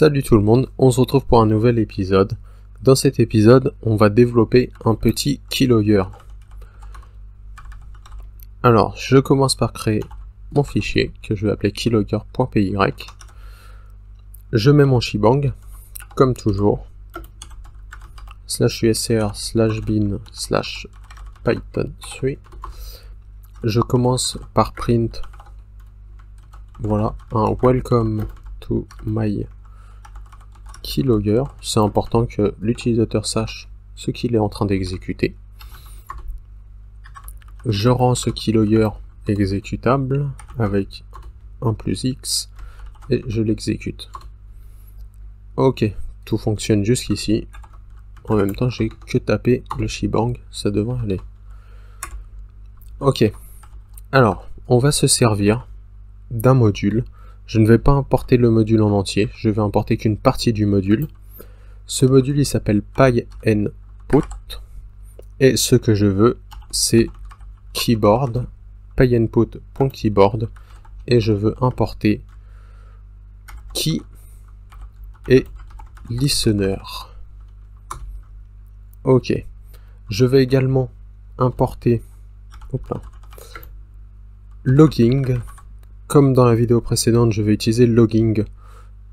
Salut tout le monde, on se retrouve pour un nouvel épisode. Dans cet épisode, on va développer un petit keylogger. Alors, je commence par créer mon fichier que je vais appeler keylogger.py. Je mets mon shebang, comme toujours, /usr/bin/python3. Je commence par print, voilà, un welcome to my keylogger. C'est important que l'utilisateur sache ce qu'il est en train d'exécuter. Je rends ce keylogger exécutable avec un plus X et je l'exécute. Ok, tout fonctionne jusqu'ici. En même temps, j'ai que tapé le shebang, ça devrait aller. Ok, alors on va se servir d'un module. Je ne vais pas importer le module en entier, je vais importer qu'une partie du module. Ce module il s'appelle PyInput et ce que je veux c'est keyboard, PyInput.keyboard, et je veux importer key et listener. Ok, je vais également importer logging. Comme dans la vidéo précédente, je vais utiliser logging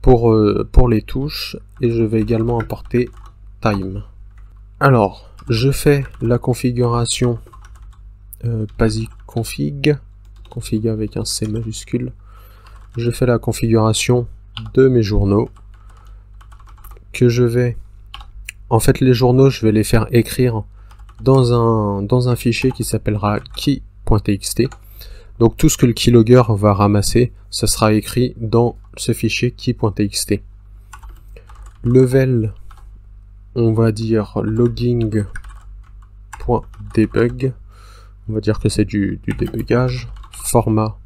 pour les touches et je vais également importer time. Alors, je fais la configuration config avec un C majuscule. Je fais la configuration de mes journaux que je vais... En fait, les journaux, je vais les faire écrire dans un fichier qui s'appellera key.txt. Donc tout ce que le keylogger va ramasser, ça sera écrit dans ce fichier key.txt. Level, on va dire logging.debug. On va dire que c'est du débugage. Format.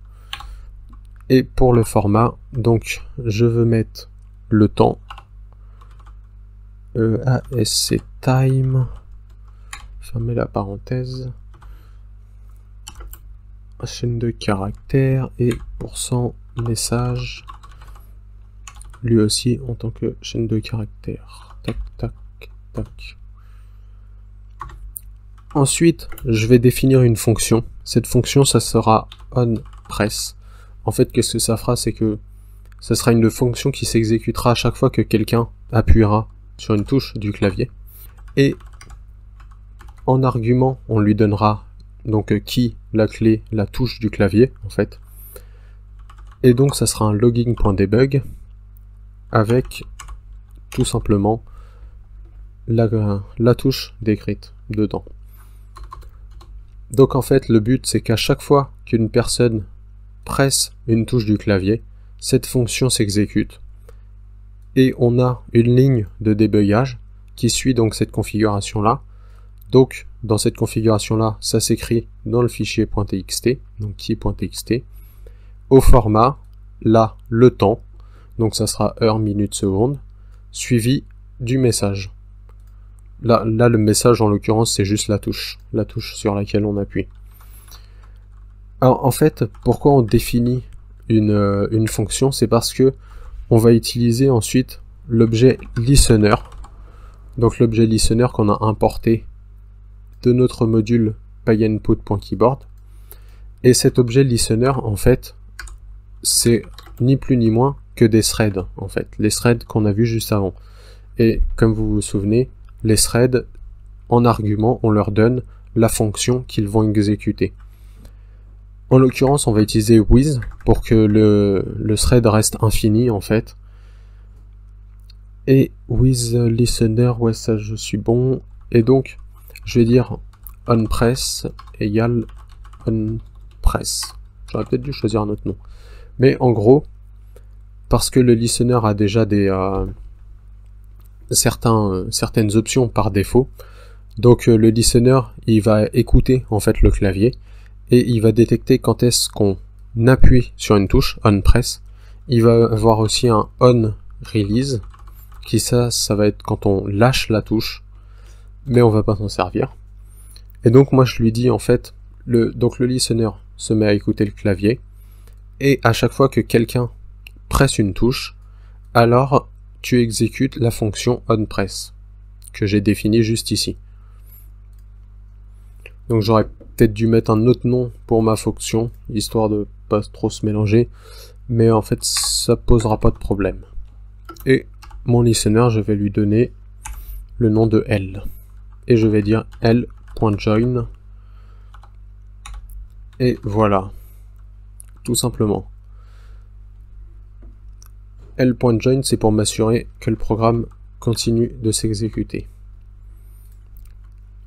Et pour le format, donc je veux mettre le temps. ASC time. Fermez la parenthèse. Chaîne de caractères et %message lui aussi en tant que chaîne de caractères. Tac tac tac. Ensuite je vais définir une fonction. Cette fonction ça sera onPress. En fait qu'est-ce que ça fera, c'est que ça sera une fonction qui s'exécutera à chaque fois que quelqu'un appuiera sur une touche du clavier, et en argument on lui donnera donc key, la clé, la touche du clavier en fait, et donc ça sera un logging.debug avec tout simplement la touche décrite dedans. Donc en fait le but c'est qu'à chaque fois qu'une personne presse une touche du clavier, cette fonction s'exécute et on a une ligne de débugage qui suit donc cette configuration là. Donc, dans cette configuration-là, ça s'écrit dans le fichier .txt, donc key.txt, au format, là, le temps, donc ça sera heure, minute, seconde, suivi du message. Là le message, en l'occurrence, c'est juste la touche sur laquelle on appuie. Alors, en fait, pourquoi on définit une fonction, c'est parce que on va utiliser ensuite l'objet listener, donc l'objet listener qu'on a importé de notre module PyInput.keyboard, et cet objet listener en fait c'est ni plus ni moins que des threads, en fait les threads qu'on a vu juste avant. Et comme vous vous souvenez, les threads en argument on leur donne la fonction qu'ils vont exécuter. En l'occurrence on va utiliser with pour que le thread reste infini en fait, et with listener, ouais ça je suis bon, et donc je vais dire onPress égale onPress. J'aurais peut-être dû choisir un autre nom. Mais en gros, parce que le listener a déjà certaines options par défaut, donc le listener il va écouter en fait le clavier et il va détecter quand est-ce qu'on appuie sur une touche, onPress. Il va avoir aussi un onRelease, qui ça va être quand on lâche la touche, mais on va pas s'en servir. Et donc moi je lui dis en fait, le listener se met à écouter le clavier, et à chaque fois que quelqu'un presse une touche, alors tu exécutes la fonction onPress que j'ai définie juste ici. Donc j'aurais peut-être dû mettre un autre nom pour ma fonction, histoire de pas trop se mélanger, mais en fait ça posera pas de problème. Et mon listener, je vais lui donner le nom de L. Et je vais dire L.join. Et voilà. Tout simplement. L.join, c'est pour m'assurer que le programme continue de s'exécuter.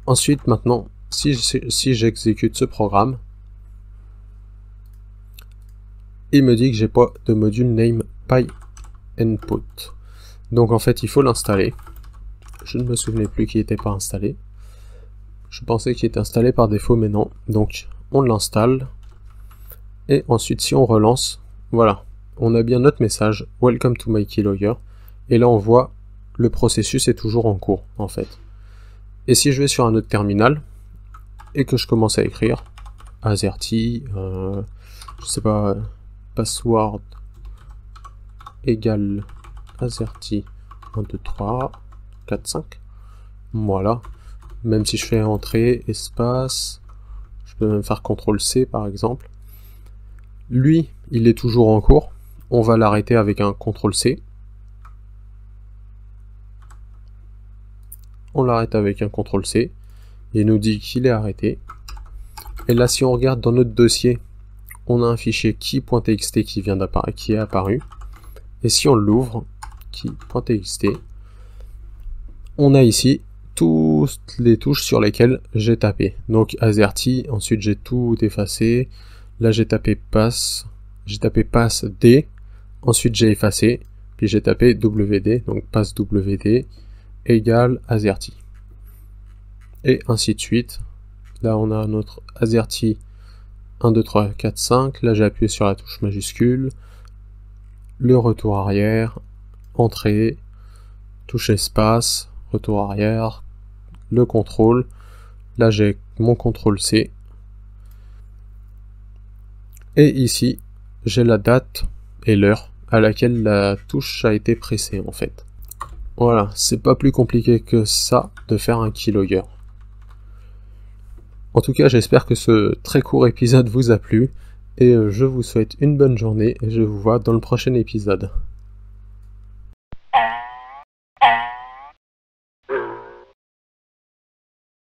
Ensuite, maintenant, si j'exécute ce programme, il me dit que j'ai pas de module name PyInput. Donc en fait, il faut l'installer. Je ne me souvenais plus qu'il n'était pas installé. Je pensais qu'il était installé par défaut, mais non. Donc on l'installe. Et ensuite, si on relance, voilà, on a bien notre message Welcome to my keylogger. Et là, on voit le processus est toujours en cours, en fait. Et si je vais sur un autre terminal et que je commence à écrire azerty, je sais pas, password égale azerty 1, 2, 3, 4, 5. Voilà. Même si je fais entrée, espace, je peux même faire CTRL-C par exemple. Lui, il est toujours en cours. On va l'arrêter avec un CTRL-C. On l'arrête avec un CTRL-C. Il nous dit qu'il est arrêté. Et là, si on regarde dans notre dossier, on a un fichier key.txt qui vient d'apparaître, qui est apparu. Et si on l'ouvre, key.txt, on a ici toutes les touches sur lesquelles j'ai tapé. Donc azerty, ensuite j'ai tout effacé. Là j'ai tapé pass D, ensuite j'ai effacé, puis j'ai tapé WD, donc pass WD égale azerty. Et ainsi de suite. Là on a notre azerty 1, 2, 3, 4, 5. Là j'ai appuyé sur la touche majuscule. Le retour arrière, entrée, touche espace, retour arrière, le contrôle. Là j'ai mon CTRL-C. Et ici, j'ai la date et l'heure à laquelle la touche a été pressée en fait. Voilà, c'est pas plus compliqué que ça de faire un keylogger. En tout cas, j'espère que ce très court épisode vous a plu et je vous souhaite une bonne journée et je vous vois dans le prochain épisode.